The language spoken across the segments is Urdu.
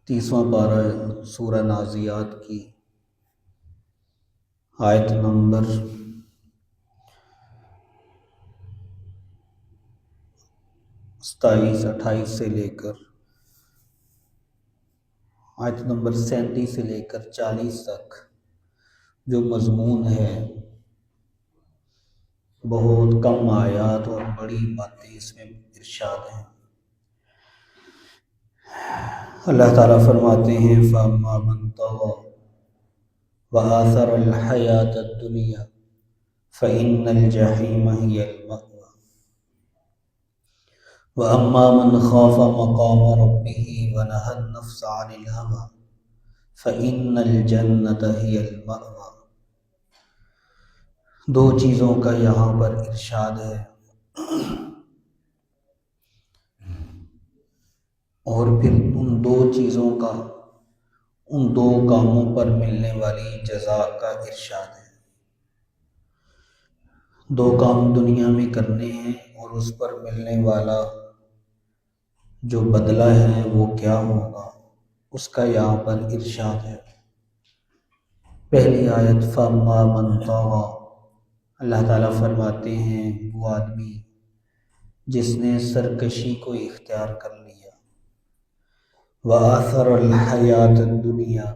30واں پارہ سورہ نازیات کی آیت نمبر 27-28 سے لے کر آیت نمبر 37 سے لے کر 40 تک جو مضمون ہے، بہت کم آیات اور بڑی باتیں اس میں ارشاد ہیں۔ اللہ تعالیٰ فرماتے ہیں فَأَمَّا مَن طَغَىٰ وَآثَرَ الْحَيَاةَ الدُّنْيَا فَإِنَّ الْجَحِيمَ هِيَ الْمَأْوَىٰ وَأَمَّا مَنْ خَافَ مَقَامَ رَبِّهِ وَنَهَى النَّفْسَ عَنِ الْهَوَىٰ فَإِنَّ الْجَنَّةَ هِيَ الْمَأْوَىٰ۔ دو چیزوں کا یہاں پر ارشاد ہے، اور پھر ان دو چیزوں کا، ان دو کاموں پر ملنے والی جزا کا ارشاد ہے۔ دو کام دنیا میں کرنے ہیں اور اس پر ملنے والا جو بدلہ ہے وہ کیا ہوگا، اس کا یہاں پر ارشاد ہے۔ پہلی آیت فَأَمَّا مَن طَغَىٰ، اللہ تعالیٰ فرماتے ہیں وہ آدمی جس نے سرکشی کو اختیار کر لیا، وَآثَرَ الْحَيَاةَ الدُّنْيَا،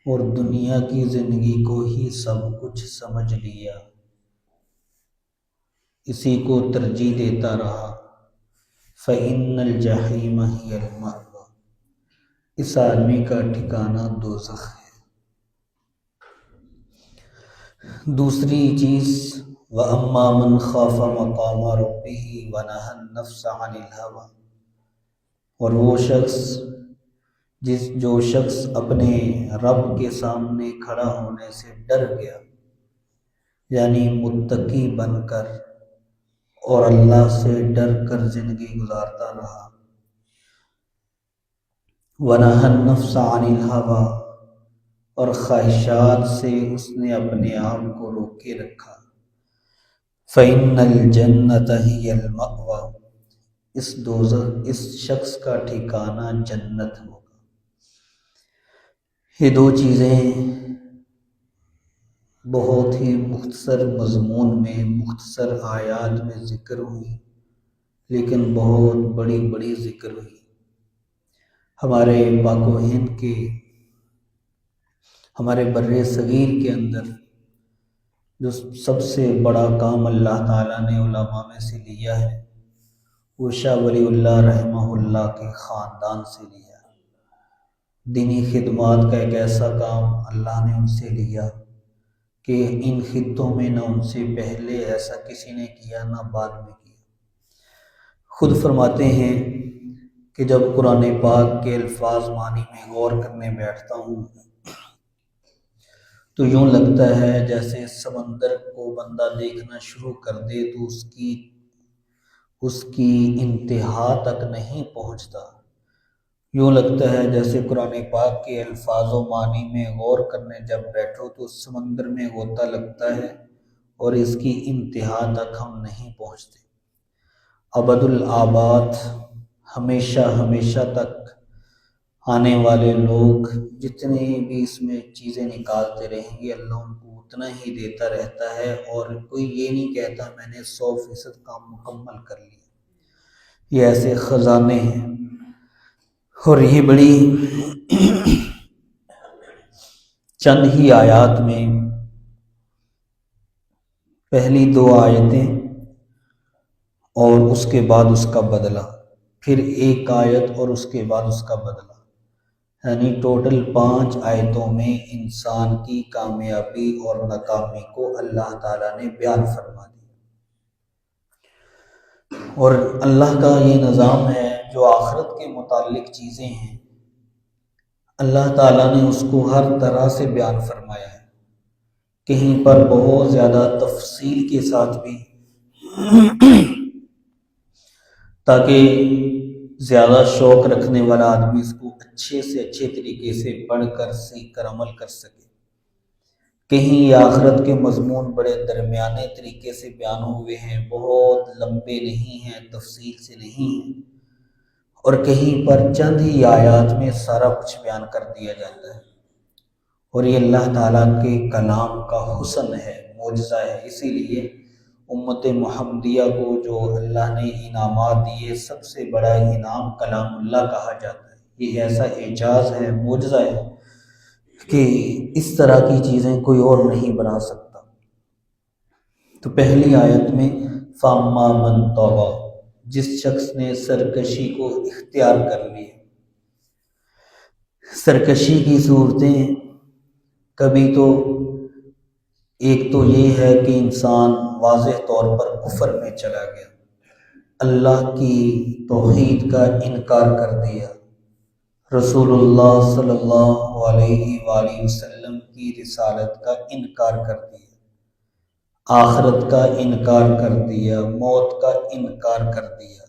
اور دنیا کی زندگی کو ہی سب کچھ سمجھ لیا، اسی کو ترجیح دیتا رہا، فَإِنَّ الْجَحِيمَ هِيَ الْمَأْوَىٰ، اس آدمی کا ٹھکانہ دوزخ ہے۔ دوسری چیز وَأَمَّا مَنْ خَافَ مَقَامَ رَبِّهِ وَنَهَى النَّفْسَ عَنِ الْهَوَىٰ، اور وہ جو شخص اپنے رب کے سامنے کھڑا ہونے سے ڈر گیا، یعنی متقی بن کر اور اللہ سے ڈر کر زندگی گزارتا رہا، وَنَهَى النَّفْسَ عَنِ الْهَوَىٰ، اور خواہشات سے اس نے اپنے آپ کو روکے رکھا، فَإِنَّ الْجَنَّةَ هِيَ الْمَأْوَىٰ، اس شخص کا ٹھکانہ جنت ہوگا۔ یہ دو چیزیں بہت ہی مختصر مضمون میں، مختصر آیات میں ذکر ہوئی، لیکن بہت بڑی بڑی ذکر ہوئی۔ ہمارے پاک و ہند کے، ہمارے بر صغیر کے اندر جو سب سے بڑا کام اللہ تعالیٰ نے علماء میں سے لیا ہے، وہ شاہ ولی اللہ رحمہ اللہ کے خاندان سے لیا۔ دینی خدمات کا ایک ایسا کام اللہ نے ان سے لیا کہ ان خطوں میں نہ ان سے پہلے ایسا کسی نے کیا نہ بعد میں کیا۔ خود فرماتے ہیں کہ جب قرآن پاک کے الفاظ معنی میں غور کرنے بیٹھتا ہوں تو یوں لگتا ہے جیسے سمندر کو بندہ دیکھنا شروع کر دے تو اس کی انتہا تک نہیں پہنچتا۔ یوں لگتا ہے جیسے قرآن پاک کے الفاظ و معنی میں غور کرنے جب بیٹھو تو سمندر میں غوطہ لگتا ہے اور اس کی انتہا تک ہم نہیں پہنچتے۔ ابد الآباد، ہمیشہ ہمیشہ تک آنے والے لوگ جتنے بھی اس میں چیزیں نکالتے رہیں گے، اللہ ان کو اتنا ہی دیتا رہتا ہے، اور کوئی یہ نہیں کہتا میں نے 100% کام مکمل کر لیا۔ یہ ایسے خزانے ہیں، اور یہ بڑی چند ہی آیات میں پہلی دو آیتیں اور اس کے بعد اس کا بدلہ، پھر ایک آیت اور اس کے بعد اس کا بدلہ، یعنی ٹوٹل 5 آیتوں میں انسان کی کامیابی اور ناکامی کو اللہ تعالیٰ نے بیان فرما دیا۔ اور اللہ کا یہ نظام ہے، جو آخرت کے متعلق چیزیں ہیں اللہ تعالیٰ نے اس کو ہر طرح سے بیان فرمایا ہے، کہیں پر بہت زیادہ تفصیل کے ساتھ بھی، تاکہ زیادہ شوق رکھنے والا آدمی اس کو اچھے سے اچھے طریقے سے پڑھ کر سیکھ کر عمل کر سکے۔ کہیں یہ آخرت کے مضمون بڑے درمیانے طریقے سے بیان ہوئے ہیں، بہت لمبے نہیں ہیں، تفصیل سے نہیں ہیں، اور کہیں پر چند ہی آیات میں سارا کچھ بیان کر دیا جاتا ہے، اور یہ اللہ تعالیٰ کے کلام کا حسن ہے، معجزہ ہے۔ اسی لیے امت محمدیہ کو جو اللہ نے انعامات دیے، سب سے بڑا انعام کلام اللہ کہا جاتا ہے۔ یہ ایسا اعجاز ہے، معجزہ ہے کہ اس طرح کی چیزیں کوئی اور نہیں بنا سکتا۔ تو پہلی آیت میں فَأَمَّا مَن طَغَىٰ، جس شخص نے سرکشی کو اختیار کر لی۔ سرکشی کی صورتیں کبھی تو ایک تو یہ ہے کہ انسان واضح طور پر کفر میں چلا گیا، اللہ کی توحید کا انکار کر دیا، رسول اللہ صلی اللہ علیہ وآلہ وسلم کی رسالت کا انکار کر دیا، آخرت کا انکار کر دیا، موت کا انکار کر دیا،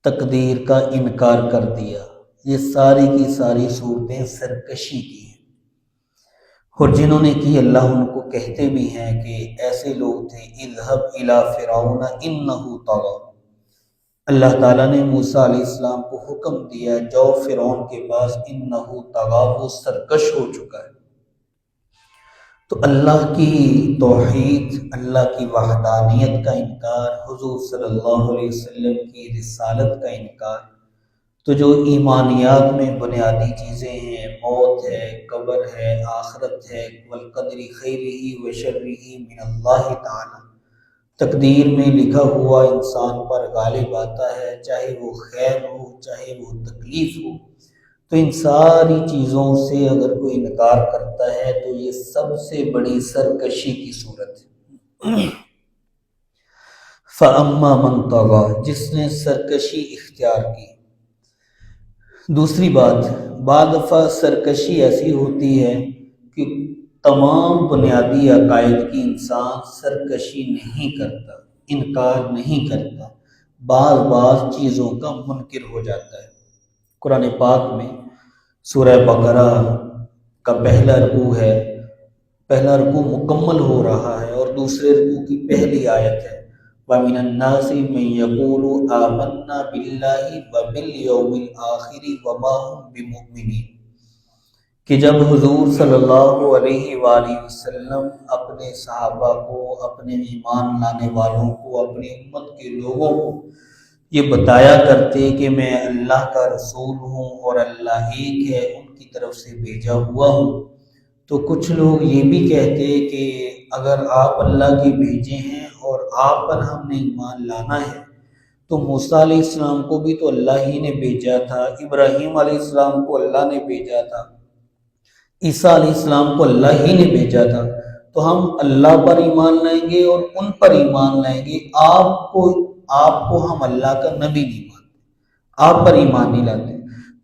تقدیر کا انکار کر دیا۔ یہ ساری کی ساری صورتیں سرکشی کی ہیں، اور جنہوں نے کی اللہ ان کو کہتے بھی ہیں کہ ایسے لوگ تھے اذهب الى فرعون انه طغى۔ اللہ تعالیٰ نے موسیٰ علیہ السلام کو حکم دیا جاؤ فرعون کے پاس، انه طغى، وہ سرکش ہو چکا ہے۔ تو اللہ کی توحید، اللہ کی وحدانیت کا انکار، حضور صلی اللہ علیہ وسلم کی رسالت کا انکار، تو جو ایمانیات میں بنیادی چیزیں ہیں، موت ہے، قبر ہے، آخرت ہے، والقدر خیرہ وشرہ من اللہ تعالی، تقدیر میں لکھا ہوا انسان پر غالب آتا ہے، چاہے وہ خیر ہو چاہے وہ تکلیف ہو۔ تو ان ساری چیزوں سے اگر کوئی انکار کرتا ہے تو یہ سب سے بڑی سرکشی کی صورت ہے۔ فَأَمَّا مَن طَغَىٰ، جس نے سرکشی اختیار کی۔ دوسری بات، بعض دفعہ سرکشی ایسی ہوتی ہے کہ تمام بنیادی عقائد کی انسان سرکشی نہیں کرتا، انکار نہیں کرتا، بعض چیزوں کا منکر ہو جاتا ہے۔ قرآن پاک میں سورہ بقرہ کا پہلا رکوع ہے، پہلا رکوع مکمل ہو رہا ہے اور دوسرے رکوع کی پہلی آیت ہے وَمِنَ النَّاسِ مَن يَقُولُ آمَنَّا بِاللَّهِ وَبِالْيَوْمِ الْآخِرِ وَمَا هُم بِمُؤْمِنِينَ، کہ جب حضور صلی اللہ علیہ وآلہ وسلم اپنے صحابہ کو، اپنے ایمان لانے والوں کو، اپنی امت کے لوگوں کو یہ بتایا کرتے کہ میں اللہ کا رسول ہوں اور اللہ ایک ہے، ان کی طرف سے بھیجا ہوا ہوں، تو کچھ لوگ یہ بھی کہتے کہ اگر آپ اللہ کے بھیجے ہیں اور آپ پر ہم نے ایمان لانا ہے تو موسیٰ علیہ السلام کو بھی تو اللہ ہی نے بھیجا تھا، ابراہیم علیہ السلام کو اللہ نے بھیجا تھا، عیسیٰ علیہ السلام کو اللہ ہی نے بھیجا تھا، تو ہم اللہ پر ایمان لائیں گے اور ان پر ایمان لائیں گے، آپ کو ہم اللہ کا نبی نہیں مانتے، آپ پر ایمان نہیں لاتے۔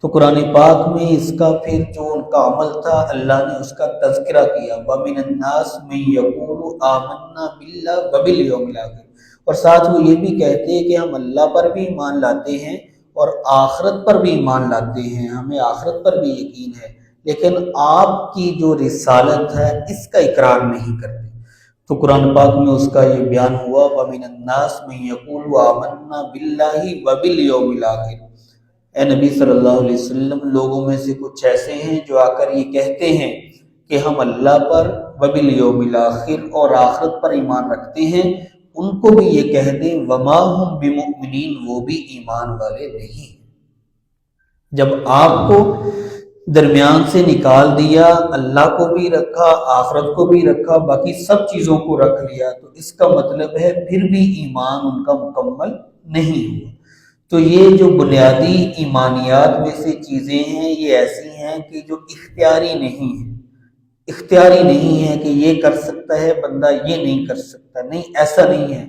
تو قرآن پاک میں اس کا پھر جو ان کا عمل تھا اللہ نے اس کا تذکرہ کیا، وَمِنَ النَّاسِ مَن يَقُولُ آمَنَّا بِاللَّهِ وَبِالْيَوْمِ الْآخِرِ، اور ساتھ وہ یہ بھی کہتے ہیں کہ ہم اللہ پر بھی ایمان لاتے ہیں اور آخرت پر بھی ایمان لاتے ہیں، ہمیں آخرت پر بھی یقین ہے، لیکن آپ کی جو رسالت ہے اس کا اقرار نہیں کرتے۔ تو قرآن پاک میں اس کا یہ بیان ہوا وَمِنَ النَّاسِ مَن يَقُولُ آمَنَّا بِاللَّهِ وَبِالْيَوْمِ الْآخِرِ۔ اے نبی صلی اللہ علیہ وسلم، لوگوں میں سے کچھ ایسے ہیں جو آ کر یہ کہتے ہیں کہ ہم اللہ پر وبالیوم الآخر اور آخرت پر ایمان رکھتے ہیں، ان کو بھی یہ کہہ دیں وما ہم بمؤمنین، وہ بھی ایمان والے نہیں۔ جب آپ کو درمیان سے نکال دیا، اللہ کو بھی رکھا، آخرت کو بھی رکھا، باقی سب چیزوں کو رکھ لیا، تو اس کا مطلب ہے پھر بھی ایمان ان کا مکمل نہیں ہوا۔ تو یہ جو بنیادی ایمانیات میں سے چیزیں ہیں یہ ایسی ہیں کہ جو اختیاری نہیں ہیں، اختیاری نہیں ہے کہ یہ کر سکتا ہے بندہ، یہ نہیں کر سکتا، نہیں، ایسا نہیں ہے،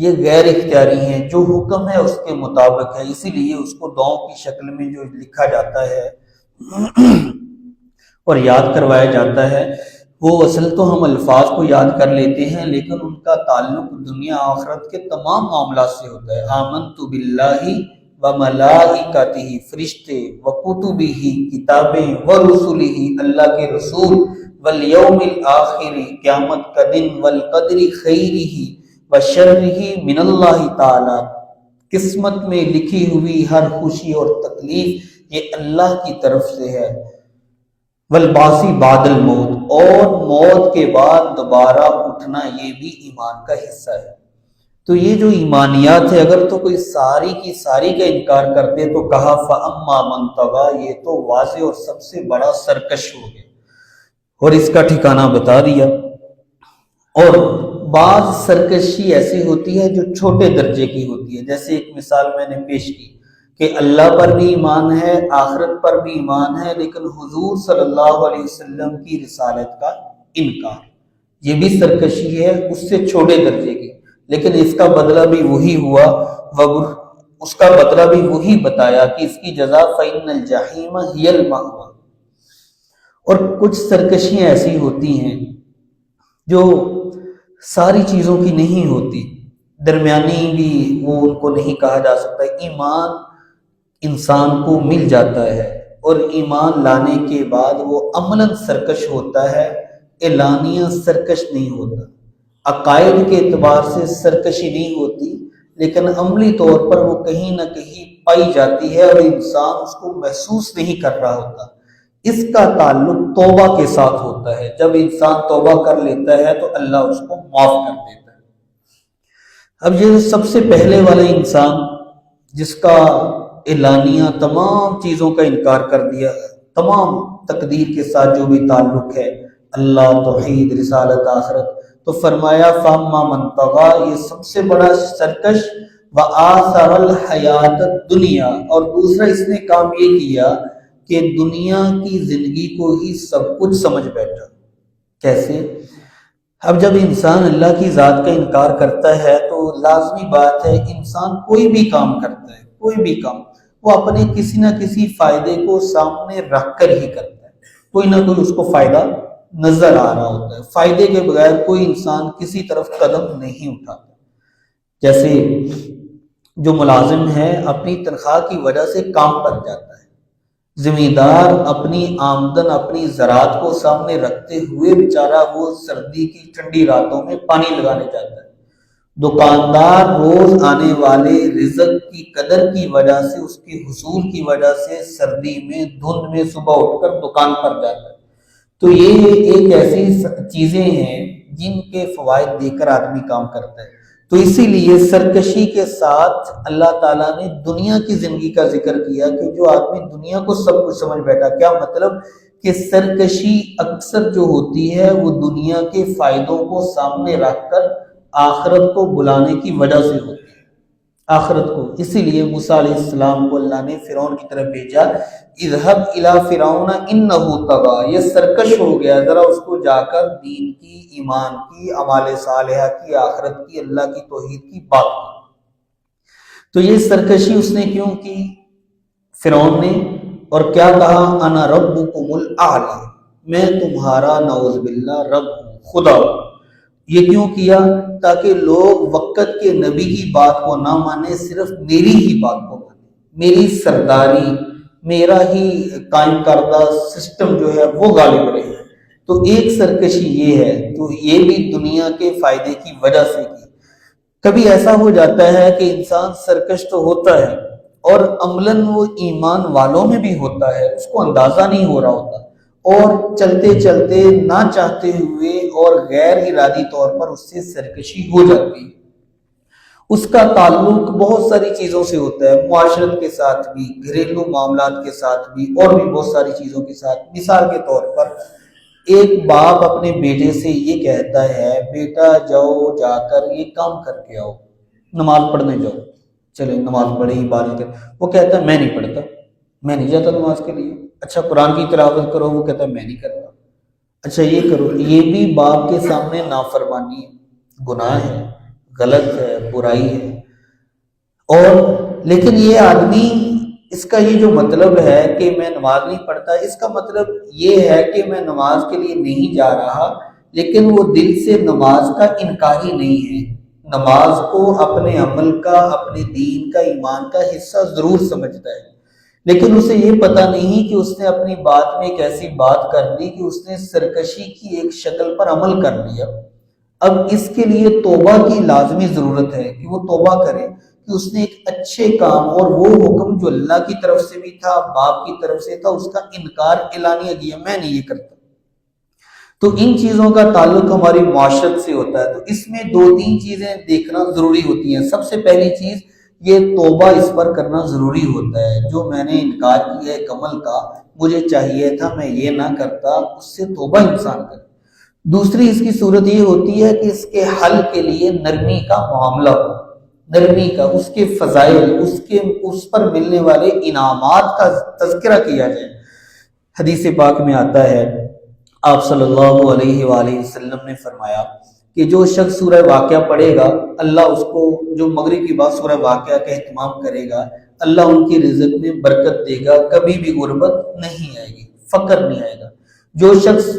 یہ غیر اختیاری ہیں، جو حکم ہے اس کے مطابق ہے، اسی لیے اس کو دعاؤں کی شکل میں جو لکھا جاتا ہے اور یاد کروایا جاتا ہے، وہ اصل تو ہم الفاظ کو یاد کر لیتے ہیں لیکن ان کا تعلق دنیا آخرت کے تمام معاملات سے ہوتا ہے۔ آمنت باللہ و ملائکتہ، فرشتے، و کتبہ، کتابیں، و رسلہ، اللہ کے رسول، والیوم الآخر، قیامت کا دن، والقدر خیرہ و شرہ من اللہ تعالی، قسمت میں لکھی ہوئی ہر خوشی اور تکلیف یہ اللہ کی طرف سے ہے۔ والباسی بعد الموت، اور موت کے بعد دوبارہ اٹھنا یہ بھی ایمان کا حصہ ہے۔ تو یہ جو ایمانیات ہے، اگر تو کوئی ساری کی ساری کا انکار کرتے تو کہا فَأَمَّا مَن طَغَىٰ، یہ تو واضح اور سب سے بڑا سرکش ہو گیا اور اس کا ٹھکانہ بتا دیا۔ اور بعض سرکشی ایسی ہوتی ہے جو چھوٹے درجے کی ہوتی ہے، جیسے ایک مثال میں نے پیش کی کہ اللہ پر بھی ایمان ہے، آخرت پر بھی ایمان ہے، لیکن حضور صلی اللہ علیہ وسلم کی رسالت کا انکار، یہ بھی سرکشی ہے اس سے چھوٹے درجے کی، لیکن اس کا بدلہ بھی وہی ہوا، اس کا بدلہ بھی وہی بتایا کہ اس کی جزا فَإِنَّ الْجَحِيمَ هِيَ الْمَأْوَىٰ۔ اور کچھ سرکشیاں ایسی ہوتی ہیں جو ساری چیزوں کی نہیں ہوتی، درمیانی بھی وہ ان کو نہیں کہا جا سکتا۔ ایمان انسان کو مل جاتا ہے اور ایمان لانے کے بعد وہ عملاً سرکش ہوتا ہے، اعلانیہ سرکش نہیں ہوتا۔ عقائد کے اعتبار سے سرکشی نہیں ہوتی، لیکن عملی طور پر وہ کہیں نہ کہیں پائی جاتی ہے اور انسان اس کو محسوس نہیں کر رہا ہوتا۔ اس کا تعلق توبہ کے ساتھ ہوتا ہے، جب انسان توبہ کر لیتا ہے تو اللہ اس کو معاف کر دیتا ہے۔ اب یہ سب سے پہلے والا انسان جس کا اعلانیہ تمام چیزوں کا انکار کر دیا، تمام تقدیر کے ساتھ جو بھی تعلق ہے، اللہ، توحید، رسالت، آخرت، تو فرمایا فَأَمَّا مَن طَغَىٰ، یہ سب سے بڑا سرکش، وَآثَرَ الْحَيَاةَ الدُّنْيَا، اور دوسرا اس نے کام یہ کیا کہ دنیا کی زندگی کو ہی سب کچھ سمجھ بیٹھا۔ کیسے؟ اب جب انسان اللہ کی ذات کا انکار کرتا ہے تو لازمی بات ہے انسان کوئی بھی کام کرتا ہے، کوئی بھی کام وہ اپنے کسی نہ کسی فائدے کو سامنے رکھ کر ہی کرتا ہے، کوئی نہ کوئی اس کو فائدہ نظر آ رہا ہوتا ہے۔ فائدے کے بغیر کوئی انسان کسی طرف قدم نہیں اٹھاتا۔ جیسے جو ملازم ہے اپنی تنخواہ کی وجہ سے کام پر جاتا ہے، زمیندار اپنی آمدن، اپنی زراعت کو سامنے رکھتے ہوئے بیچارہ وہ سردی کی ٹھنڈی راتوں میں پانی لگانے جاتا ہے، دکاندار روز آنے والے رزق کی قدر کی وجہ سے، اس کے حصول کی وجہ سے سردی میں دھند میں صبح اٹھ کر دکان پر جاتا ہے۔ تو یہ ایک ایسی چیزیں ہیں جن کے فوائد دے کر آدمی کام کرتا ہے۔ تو اسی لیے سرکشی کے ساتھ اللہ تعالیٰ نے دنیا کی زندگی کا ذکر کیا کہ جو آدمی دنیا کو سب کچھ سمجھ بیٹھا۔ کیا مطلب؟ کہ سرکشی اکثر جو ہوتی ہے وہ دنیا کے فائدوں کو سامنے رکھ کر آخرت کو بلانے کی وجہ سے ہوتی ہے، آخرت کو۔ اسی لیے موسیٰ علیہ السلام کو اللہ نے فرعون کی طرف بھیجا، اذهب الى فرعون انه طغى، یہ سرکش ہو گیا، ذرا اس کو جا کر دین کی، ایمان کی، اعمال صالحہ کی، آخرت کی، اللہ کی توحید کی بات کی۔ تو یہ سرکشی اس نے کیوں کی فرعون نے؟ اور کیا کہا؟ انا ربکم الاعلی، میں تمہارا نعوذ باللہ رب ہوں، خدا ہوں۔ یہ کیوں کیا؟ تاکہ لوگ وقت کے نبی کی بات کو نہ مانے، صرف میری ہی بات کو مانے، میری سرداری، میرا ہی قائم کردہ سسٹم جو ہے وہ غالب رہے۔ تو ایک سرکشی یہ ہے، تو یہ بھی دنیا کے فائدے کی وجہ سے کی۔ کبھی ایسا ہو جاتا ہے کہ انسان سرکش تو ہوتا ہے اور عملاً وہ ایمان والوں میں بھی ہوتا ہے، اس کو اندازہ نہیں ہو رہا ہوتا، اور چلتے چلتے نہ چاہتے ہوئے اور غیر ارادی طور پر اس سے سرکشی ہو جاتی ہے۔ اس کا تعلق بہت ساری چیزوں سے ہوتا ہے، معاشرت کے ساتھ بھی، گھریلو معاملات کے ساتھ بھی، اور بھی بہت ساری چیزوں کے ساتھ۔ مثال کے طور پر ایک باپ اپنے بیٹے سے یہ کہتا ہے، بیٹا جاؤ، جا کر یہ کام کر کے آؤ، نماز پڑھنے جاؤ، چلے نماز پڑھے، عبادت کرے۔ وہ کہتا ہے میں نہیں پڑھتا، میں نہیں جاتا نماز کے لیے۔ اچھا قرآن کی تلاوت کرو، وہ کہتا ہے میں نہیں کرتا۔ اچھا یہ کرو، یہ بھی باپ کے سامنے نافرمانی ہے، گناہ ہے، غلط ہے، برائی ہے۔ اور لیکن یہ آدمی، اس کا یہ جو مطلب ہے کہ میں نماز نہیں پڑھتا، اس کا مطلب یہ ہے کہ میں نماز کے لیے نہیں جا رہا، لیکن وہ دل سے نماز کا انکاری نہیں ہے، نماز کو اپنے عمل کا، اپنے دین کا، ایمان کا حصہ ضرور سمجھتا ہے، لیکن اسے یہ پتہ نہیں کہ اس نے اپنی بات میں ایک ایسی بات کر دی کہ اس نے سرکشی کی ایک شکل پر عمل کر لیا۔ اب اس کے لیے توبہ کی لازمی ضرورت ہے کہ وہ توبہ کرے، کہ اس نے ایک اچھے کام اور وہ حکم جو اللہ کی طرف سے بھی تھا، باپ کی طرف سے تھا، اس کا انکار اعلانیہ کیا، میں نہیں یہ کرتا۔ تو ان چیزوں کا تعلق ہماری معاشرت سے ہوتا ہے، تو اس میں دو تین چیزیں دیکھنا ضروری ہوتی ہیں۔ سب سے پہلی چیز یہ توبہ اس پر کرنا ضروری ہوتا ہے، جو میں نے انکار کیا ہے عمل کا، مجھے چاہیے تھا میں یہ نہ کرتا، اس سے توبہ انسان کرے۔ دوسری اس کی صورت یہ ہوتی ہے کہ اس کے حل کے لیے نرمی کا معاملہ ہو، نرمی کا، اس کے فضائل، اس پر ملنے والے انعامات کا تذکرہ کیا جائے۔ حدیث پاک میں آتا ہے، آپ صلی اللہ علیہ وآلہ وسلم نے فرمایا کہ جو شخص سورہ واقعہ پڑھے گا، اللہ اس کو، جو مغرب کی بعد سورہ واقعہ کا اہتمام کرے گا، اللہ ان کی رزق میں برکت دے گا، کبھی بھی غربت نہیں آئے گی، فقر نہیں آئے گا۔ جو شخص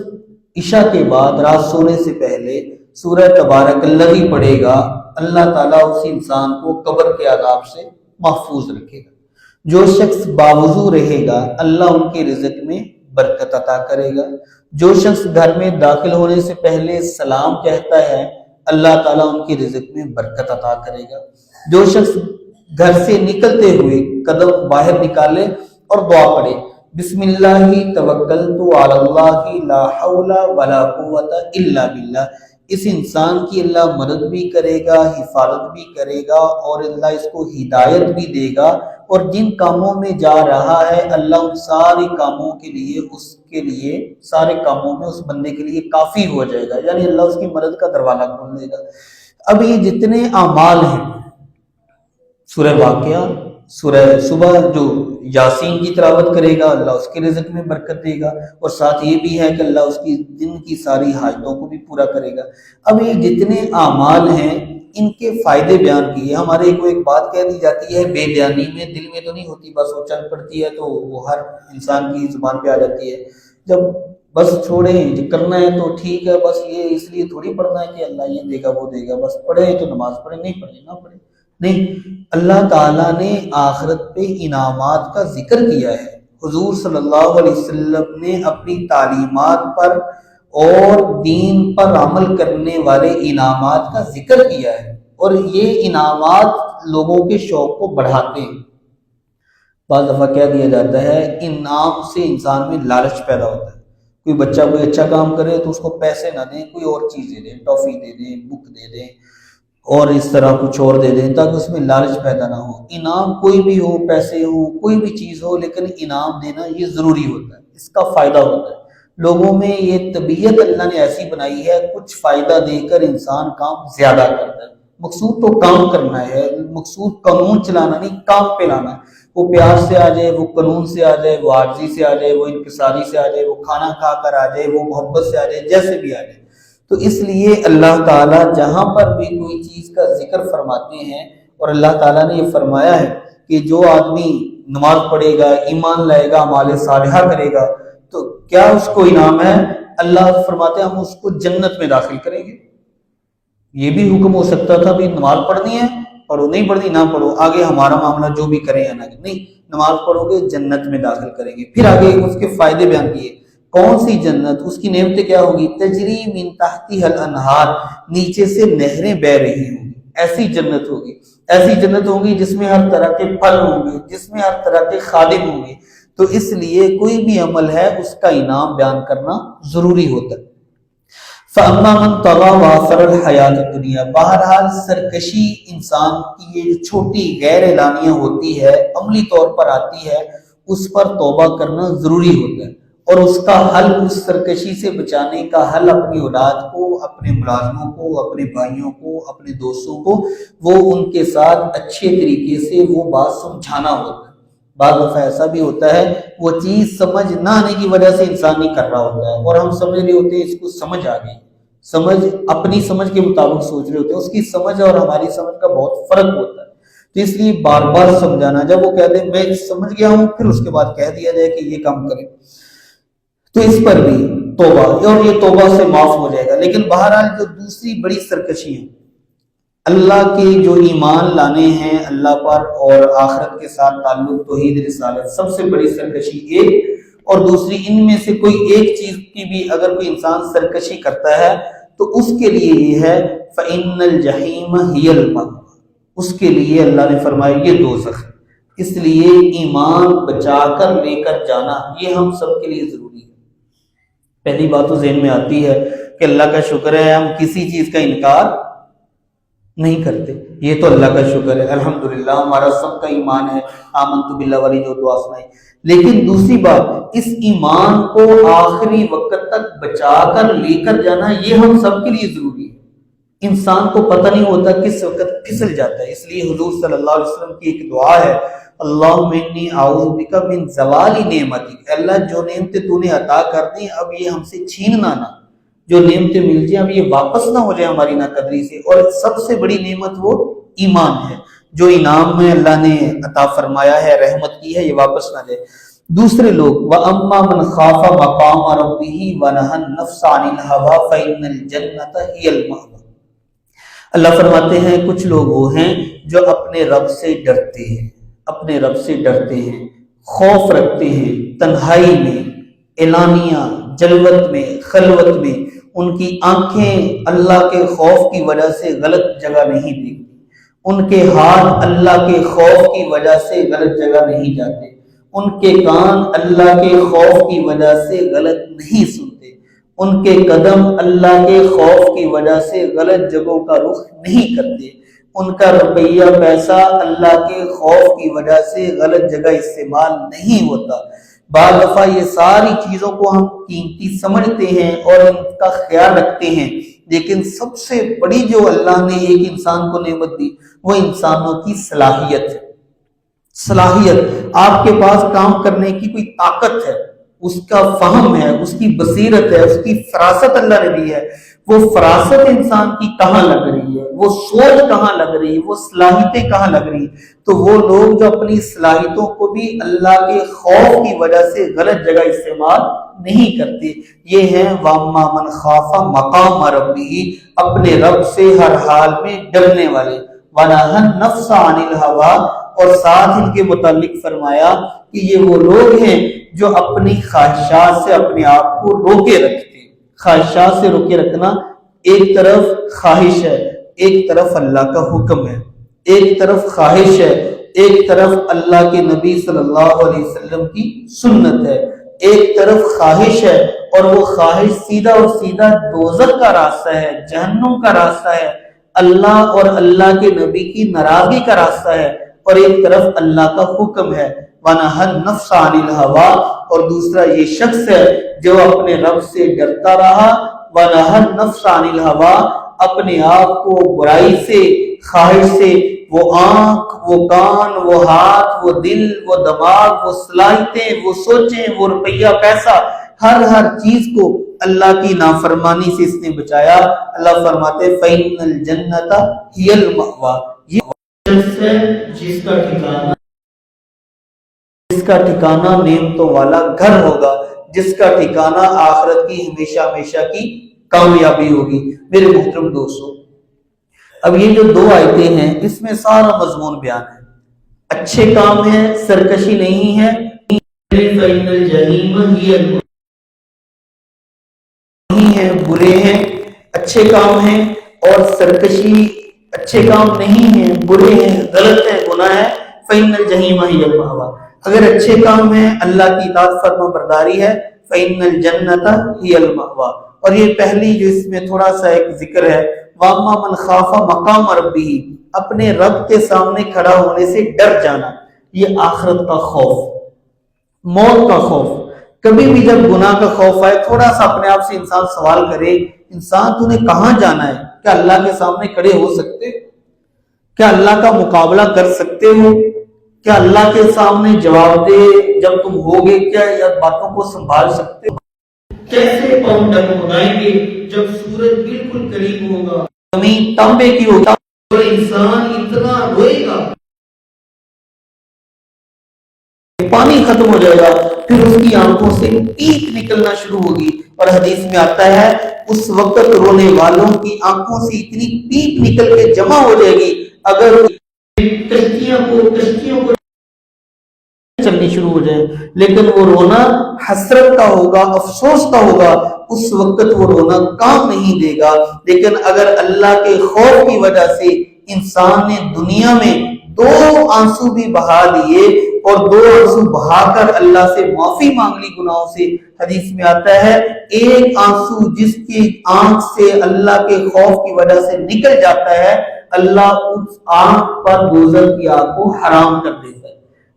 عشاء کے بعد رات سونے سے پہلے سورہ تبارک الذی پڑھے گا، اللہ تعالیٰ اس انسان کو قبر کے عذاب سے محفوظ رکھے گا۔ جو شخص باوضو رہے گا، اللہ ان کے رزق میں برکت عطا کرے گا۔ جو شخص گھر میں داخل ہونے سے پہلے سلام کہتا ہے، اللہ تعالیٰ ان کے رزق میں برکت عطا کرے گا۔ جو شخص گھر سے نکلتے ہوئے قدم باہر نکالے اور دعا پڑھے، بسم اللہ توکلت علی اللہ لا حول ولا قوت الا باللہ، اس انسان کی اللہ مدد بھی کرے گا، حفاظت بھی کرے گا، اور اللہ اس کو ہدایت بھی دے گا، اور جن کاموں میں جا رہا ہے اللہ ان سارے کاموں کے لیے سارے کاموں میں اس بندے کے لیے کافی ہو جائے گا، یعنی اللہ اس کی مدد کا دروازہ کھول دے گا۔ اب یہ جتنے اعمال ہیں، سورہ واقعہ، سورہ صبح جو یاسین کی تلاوت کرے گا، اللہ اس کے رزق میں برکت دے گا، اور ساتھ یہ بھی ہے کہ اللہ اس کی دن کی ساری حاجتوں کو بھی پورا کرے گا۔ اب یہ جتنے اعمال ہیں ان کے فائدے بیان کیے۔ ہمارے کو ایک بات کہہ دی جاتی ہے بے بیانی میں، دل میں تو نہیں ہوتی، بس وہ چل پڑتی ہے تو وہ ہر انسان کی زبان پہ آ جاتی ہے، جب بس چھوڑیں جو کرنا ہے تو ٹھیک ہے، بس یہ اس لیے تھوڑی پڑھنا ہے کہ اللہ یہ دے گا وہ دے گا، بس پڑھے تو نماز پڑھے، نہیں پڑھے نہ پڑھے۔ نہیں، اللہ تعالیٰ نے آخرت پہ انعامات کا ذکر کیا ہے۔ حضور صلی اللہ علیہ وسلم نے اپنی تعلیمات پر اور دین پر عمل کرنے والے انعامات کا ذکر کیا ہے، اور یہ انعامات لوگوں کے شوق کو بڑھاتے ہیں۔ بعض دفعہ کہہ دیا جاتا ہے انعام سے انسان میں لالچ پیدا ہوتا ہے، کوئی بچہ کوئی اچھا کام کرے تو اس کو پیسے نہ دیں، کوئی اور چیز دے دیں، ٹافی دے دیں، بک دے دیں، اور اس طرح کچھ اور دے دیں تاکہ اس میں لالچ پیدا نہ ہو۔ انعام کوئی بھی ہو، پیسے ہو، کوئی بھی چیز ہو، لیکن انعام دینا یہ ضروری ہوتا ہے، اس کا فائدہ ہوتا ہے۔ لوگوں میں یہ طبیعت اللہ نے ایسی بنائی ہے، کچھ فائدہ دے کر انسان کام زیادہ کرتا ہے۔ مقصود تو کام کرنا ہے، مقصود قانون چلانا نہیں، کام پہ لانا ہے۔ وہ پیار سے آ جائے، وہ قانون سے آ جائے، وہ عاجزی سے آ جائے، وہ انکساری سے آ جائے، وہ کھانا کھا کر آ جائے، وہ محبت سے آ جائے، جیسے بھی آ جائے۔ تو اس لیے اللہ تعالیٰ جہاں پر بھی کوئی چیز کا ذکر فرماتے ہیں، اور اللہ تعالیٰ نے یہ فرمایا ہے کہ جو آدمی نماز پڑھے گا، ایمان لائے گا، اعمال صالحہ کرے گا، تو کیا اس کو انعام ہے؟ اللہ فرماتے ہیں ہم اس کو جنت میں داخل کریں گے۔ یہ بھی حکم ہو سکتا تھا بھی نماز پڑھنی ہے، پڑھو، نہیں پڑھنی نہ پڑھو، آگے ہمارا معاملہ جو بھی کریں یا نہ کریں، نہیں، نماز پڑھو گے جنت میں داخل کریں گے۔ پھر آگے اس کے فائدے بیان کیے، کون سی جنت، اس کی نعمتیں کیا ہوگی؟ تجری من تحتها الانہار، نیچے سے نہریں بہ رہی ہوں گی، ایسی جنت ہوگی، ایسی جنت ہوگی جس میں ہر طرح کے پھل ہوں گے، جس میں ہر طرح کے خادم ہوں گے۔ تو اس لیے کوئی بھی عمل ہے اس کا انعام بیان کرنا ضروری ہوتا ہے۔ فَأَمَّا مَنْ طَغَىٰ وَآثَرَ الْحَيَاةَ الدُّنْيَا، بہرحال سرکشی انسان کی یہ جو چھوٹی غیر اعلانیہ ہوتی ہے، عملی طور پر آتی ہے، اس پر توبہ کرنا ضروری ہوتا ہے، اور اس کا حل، اس سرکشی سے بچانے کا حل اپنی اولاد کو، اپنے ملازموں کو، اپنے بھائیوں کو، اپنے دوستوں کو، وہ ان کے ساتھ اچھے طریقے سے وہ بات سمجھانا ہوتا ہے۔ بعض دفعہ ایسا بھی ہوتا ہے وہ چیز سمجھ نہ آنے کی وجہ سے انسان نہیں کر رہا ہوتا ہے، اور ہم سمجھ رہے ہوتے ہیں اس کو سمجھ آ گئی، سمجھ اپنی سمجھ کے مطابق سوچ رہے ہوتے ہیں، اس کی سمجھ اور ہماری سمجھ کا بہت فرق ہوتا ہے۔ تو اس لیے بار بار سمجھانا، جب وہ کہہ دیں میں سمجھ گیا ہوں، پھر اس کے بعد کہہ دیا جائے کہ یہ کام کریں، تو اس پر بھی توبہ، اور یہ توبہ سے معاف ہو جائے گا۔ لیکن بہرحال جو دوسری بڑی سرکشی ہے، اللہ کے جو ایمان لانے ہیں اللہ پر اور آخرت کے ساتھ تعلق، توحید رسالت، سب سے بڑی سرکشی ایک، اور دوسری ان میں سے کوئی ایک چیز کی بھی اگر کوئی انسان سرکشی کرتا ہے تو اس کے لیے یہ ہے فَإِنَّ الْجَحِيمَ هِيَ الْمَأْوَىٰ، اس کے لیے اللہ نے فرمایا یہ دوزخ ہے۔ اس لیے ایمان بچا کر لے کر جانا یہ ہم سب کے لیے ضروری ہے۔ پہلی بات تو ذہن میں آتی ہے کہ اللہ کا شکر ہے ہم کسی چیز کا انکار نہیں کرتے، یہ تو اللہ کا شکر ہے، الحمدللہ ہمارا سب کا ایمان ہے، آمنت باللہ والی جو دعا سنائی۔ لیکن دوسری بات، اس ایمان کو آخری وقت تک بچا کر لے کر جانا یہ ہم سب کے لیے ضروری ہے۔ انسان کو پتہ نہیں ہوتا کس وقت پھسل جاتا ہے، اس لیے حضور صلی اللہ علیہ وسلم کی ایک دعا ہے، اللہم انی اعوذ بک من زوال نعمتک، اللہ جو نعمتیں تو نے عطا کر دی اب یہ ہم سے چھیننا نہ، جو نعمتیں مل جائیں اب یہ واپس نہ ہو جائے ہماری ناقدری سے، اور سب سے بڑی نعمت وہ ایمان ہے، جو انعام میں اللہ نے عطا فرمایا ہے، رحمت کی ہے، یہ واپس نہ جائے۔ دوسرے لوگ وَأَمَّا مَنْ خَافَ مَقَامَ رَبِّهِ وَنَهَى النَّفْسَ عَنِ الْهَوَىٰ فَإِنَّ الْجَنَّةَ هِيَ الْمَأْوَىٰ۔ اللہ فرماتے ہیں کچھ لوگ وہ ہیں جو اپنے رب سے ڈرتے ہیں، اپنے رب سے ڈرتے ہیں، خوف رکھتے ہیں، تنہائی میں، اعلانیہ، جلوت میں، خلوت میں، ان کی آنکھیں اللہ کے خوف کی وجہ سے غلط جگہ نہیں دیکھتی، ان کے ہاتھ اللہ کے خوف کی وجہ سے غلط جگہ نہیں جاتے، ان کے کان اللہ کے خوف کی وجہ سے غلط نہیں سنتے، ان کے قدم اللہ کے خوف کی وجہ سے غلط جگہوں کا رخ نہیں کرتے، ان کا روپیہ پیسہ اللہ کے خوف کی وجہ سے غلط جگہ استعمال نہیں ہوتا۔ بعض دفعہ یہ ساری چیزوں کو ہم قیمتی سمجھتے ہیں اور ان کا خیال رکھتے ہیں، لیکن سب سے بڑی جو اللہ نے ایک انسان کو نعمت دی وہ انسانوں کی صلاحیت ہے۔ صلاحیت، آپ کے پاس کام کرنے کی کوئی طاقت ہے، اس کا فہم ہے، اس کی بصیرت ہے، اس کی فراست اللہ نے دی ہے۔ وہ فراست انسان کی کہاں لگ رہی ہے، وہ سوچ کہاں لگ رہی ہے، وہ صلاحیتیں کہاں لگ رہی ہیں؟ تو وہ لوگ جو اپنی صلاحیتوں کو بھی اللہ کے خوف کی وجہ سے غلط جگہ استعمال نہیں کرتے، یہ ہیں وَأَمَّا مَنْ خَافَ مَقَامَ رَبِّهِ، اپنے رب سے ہر حال میں ڈرنے والے، وَنَهَى النَّفْسَ عَنِ الْهَوَىٰ، اور ساتھ ان کے متعلق فرمایا کہ یہ وہ لوگ ہیں جو اپنی خواہشات سے اپنے آپ کو روکے رکھتے ہیں۔ خواہشات سے روکے رکھنا، ایک طرف خواہش ہے، ایک طرف اللہ کا حکم ہے، ایک طرف خواہش ہے، ایک طرف اللہ کے نبی صلی اللہ علیہ وسلم کی سنت ہے، ایک طرف خواہش ہے اور وہ خواہش سیدھا اور سیدھا دوزخ کا راستہ ہے، جہنم کا راستہ ہے، اللہ اور اللہ کے نبی کی ناراضگی کا راستہ ہے، اور ایک طرف اللہ کا حکم ہے وَنَهَى النَّفْسَ عَنِ الْهَوَىٰ، اور دوسرا یہ شخص ہے جو اپنے رب سے ڈرتا رہا، وَنَهَى النَّفْسَ عَنِ الْهَوَىٰ، اپنے آپ کو برائی سے، خواہش سے، وہ آنکھ، وہ کان، وہ ہاتھ، وہ دل، وہ دماغ، وہ صلاحیتیں، وہ سوچیں، وہ روپیہ پیسہ، ہر چیز کو اللہ کی نافرمانی سے اس نے بچایا۔ اللہ فرماتے فَإِنَّ الْجَنَّةَ هِيَ الْمَأْوَىٰ، یہ شخص ہے جس کا ٹھکانہ نعمتوں والا گھر ہوگا، جس کا ٹھکانہ آخرت کی ہمیشہ ہمیشہ کی کامیابی ہوگی۔ میرے محترم دوستو، اب یہ جو دو آیتیں ہیں اس میں سارا مضمون بیان ہے، اچھے کام ہیں، سرکشی نہیں ہے، فَإِنَّ الْجَحِيمَ هِيَ الْمَأْوَىٰ، نہیں ہے، برے ہیں، اچھے کام ہیں، اور سرکشی اچھے کام نہیں ہیں، برے ہیں، غلط ہے، گناہ ہے، فَإِنَّ الْجَحِيمَ هِيَ الْمَأْوَىٰ۔ اگر اچھے کام ہیں، اللہ کی اطاعت فرما برداری ہے، فَإِنَّ الْجَنَّةَ هِيَ الْمَأْوَىٰ۔ اور یہ پہلی جو اس میں تھوڑا سا ایک ذکر ہے، وَأَمَّا مَنْ خَافَ مَقَامَ رَبِّهِ، اپنے رب کے سامنے کھڑا ہونے سے ڈر جانا، یہ آخرت کا خوف، موت کا خوف۔ کبھی بھی جب گناہ کا خوف آئے، تھوڑا سا اپنے آپ سے انسان سوال کرے، انسان تو نے کہاں جانا ہے؟ کیا اللہ کے سامنے کھڑے ہو سکتے؟ کیا اللہ کا مقابلہ کر سکتے ہو؟ کیا اللہ کے سامنے جواب دے جب تم ہوگے کیا یا باتوں کو سنبھال سکتے ہو؟ کیسے پاؤں ڈگمگائیں گے جب سورج بالکل قریب ہوگا، زمین تانبے کی ہوگی اور انسان اتنا روئے گا، پانی ختم ہو جائے گا، پھر اس کی آنکھوں سے پیپ نکلنا شروع ہوگی، اور حدیث میں آتا ہے اس وقت رونے والوں کی آنکھوں سے اتنی پیپ نکل کے جمع ہو جائے گی، اگر کشتیوں کو چلنی شروع ہو جائے، لیکن وہ رونا حسرت کا ہوگا، افسوس کا ہوگا، اس وقت وہ رونا کام نہیں دے گا۔ لیکن اگر اللہ کے خوف کی وجہ سے انسان نے دنیا میں 2 آنسو بھی بہا دیے اور 2 آنسو بہا کر اللہ سے معافی مانگ لی گناہوں سے، حدیث میں آتا ہے ایک آنسو جس کی آنکھ سے اللہ کے خوف کی وجہ سے نکل جاتا ہے، اللہ اس آنکھ پر دوزخ کی آگ کو حرام کر دیتا ہے۔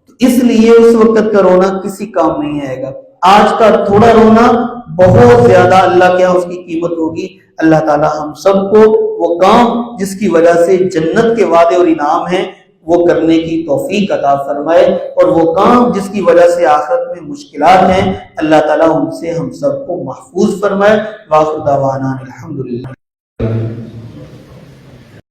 تو اس لیے اس وقت کا رونا کسی کام نہیں آئے گا، آج کا تھوڑا رونا بہت زیادہ اللہ کے ہاں اس کی قیمت ہوگی۔ اللہ تعالی ہم سب کو وہ کام جس کی وجہ سے جنت کے وعدے اور انعام ہیں وہ کرنے کی توفیق عطا فرمائے، اور وہ کام جس کی وجہ سے آخرت میں مشکلات ہیں اللہ تعالیٰ ان سے ہم سب کو محفوظ فرمائے۔ وآخر دعوانا الحمدللہ۔